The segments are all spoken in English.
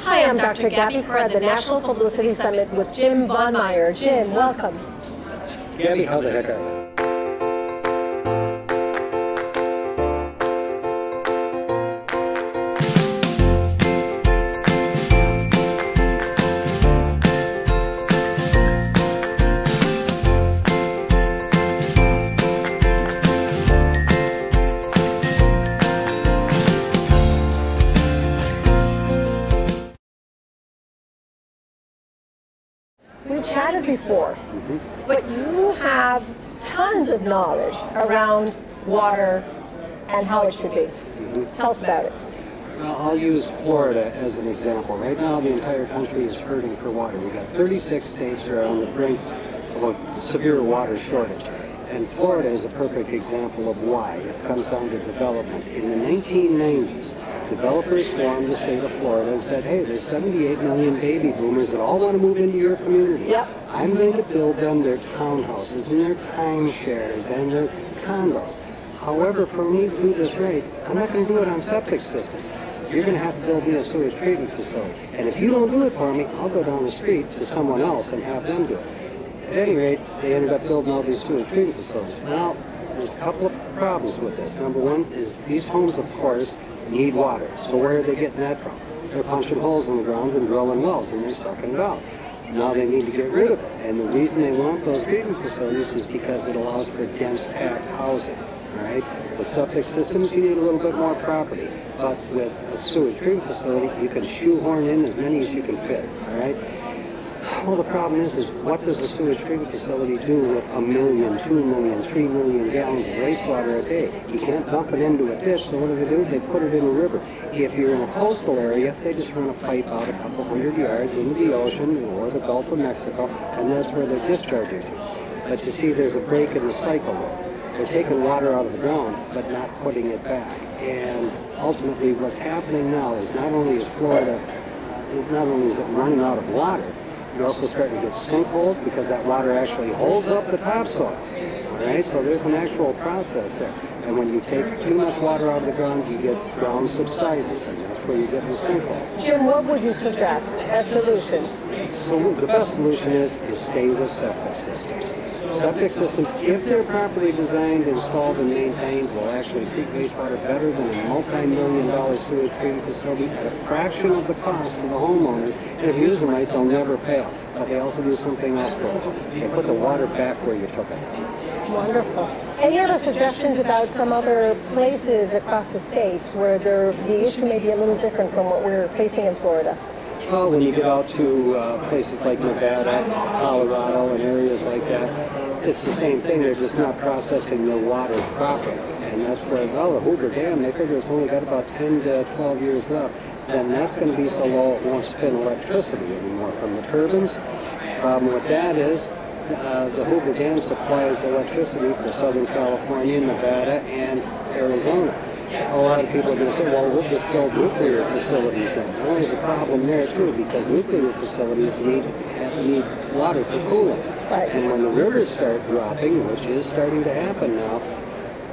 Hi, I'm Dr. Gaby Cora at the National Publicity Summit with Jim vonMeier. Jim, welcome. Gaby, how the heck are you? We've chatted before, but you have tons of knowledge around water and how it should be. Tell us about it. Well, I'll use Florida as an example. Right now, the entire country is hurting for water. We've got 36 states that are on the brink of a severe water shortage. And Florida is a perfect example of why. It comes down to development. In the 1990s, developers swarmed the state of Florida and said, hey, there's 78 million baby boomers that all want to move into your community. Yep. I'm going to build them their townhouses and their timeshares and their condos. However, for me to do this right, I'm not going to do it on septic systems. You're going to have to build me a sewage treatment facility. And if you don't do it for me, I'll go down the street to someone else and have them do it. At any rate, they ended up building all these sewage treatment facilities. Well, there's a couple of problems with this. Number one is these homes, of course, need water. So where are they getting that from? They're punching holes in the ground and drilling wells, and they're sucking it out. Now they need to get rid of it. And the reason they want those treatment facilities is because it allows for dense packed housing. All right? With septic systems, you need a little bit more property. But with a sewage treatment facility, you can shoehorn in as many as you can fit. All right? Well, the problem is what does a sewage treatment facility do with 1 million, 2 million, 3 million gallons of wastewater a day? You can't dump it into a ditch, so what do? They put it in a river. If you're in a coastal area, they just run a pipe out a couple hundred yards into the ocean or the Gulf of Mexico, and that's where they're discharging to. But you see, there's a break in the cycle there. They're taking water out of the ground, but not putting it back. And ultimately, what's happening now is not only is Florida, not only is it running out of water, you're also starting to get sinkholes because that water actually holds up the topsoil. All right, so there's an actual process there. And when you take too much water out of the ground, you get ground subsidence, and that's where you get the sinkholes. Jim, what would you suggest as solutions? So the best solution is stay with septic systems. Septic systems, if they're properly designed, installed, and maintained, will actually treat wastewater better than a multi-million-dollar sewage treatment facility at a fraction of the cost to the homeowners. And if you use them right, they'll never fail. But they also do something else critical. They put the water back where you took it from. Wonderful. Any other suggestions about some other places across the states where the issue may be a little different from what we're facing in Florida? Well, when you get out to places like Nevada, Colorado, and areas like that, it's the same thing. They're just not processing their water properly. And that's where, well, the Hoover Dam, they figure it's only got about 10 to 12 years left. Then that's going to be so low it won't spin electricity anymore from the turbines. Problem with that is the Hoover Dam supplies electricity for Southern California, Nevada, and Arizona. A lot of people are going to say, well, we'll just build nuclear facilities in. Well, there's a problem there, too, because nuclear facilities need water for cooling. Right. And when the rivers start dropping, which is starting to happen now,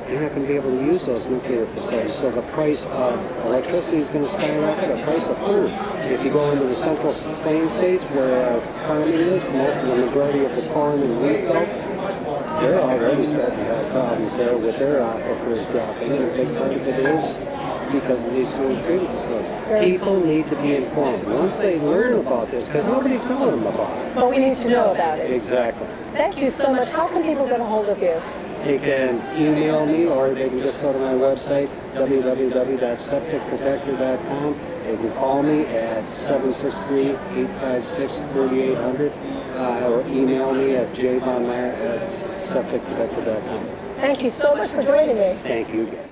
you're not going to be able to use those nuclear facilities. So the price of electricity is going to skyrocket, the price of food. If you go into the central plains states where farming is, the majority of the corn and wheat belt, they're already starting to have problems there with their aquifers dropping, and a big part of it is because of these sewage treatment facilities. People need to be informed. Once they learn about this, because nobody's telling them about it. But we need to know about it. Exactly. Thank you so much. How can people get a hold of you? They can email me, or they can just go to my website, www.septicprotector.com. They can call me at 763-856-3800, or email me at jvonMeier@septicprotector.com. Thank you so much for joining me. Thank you again.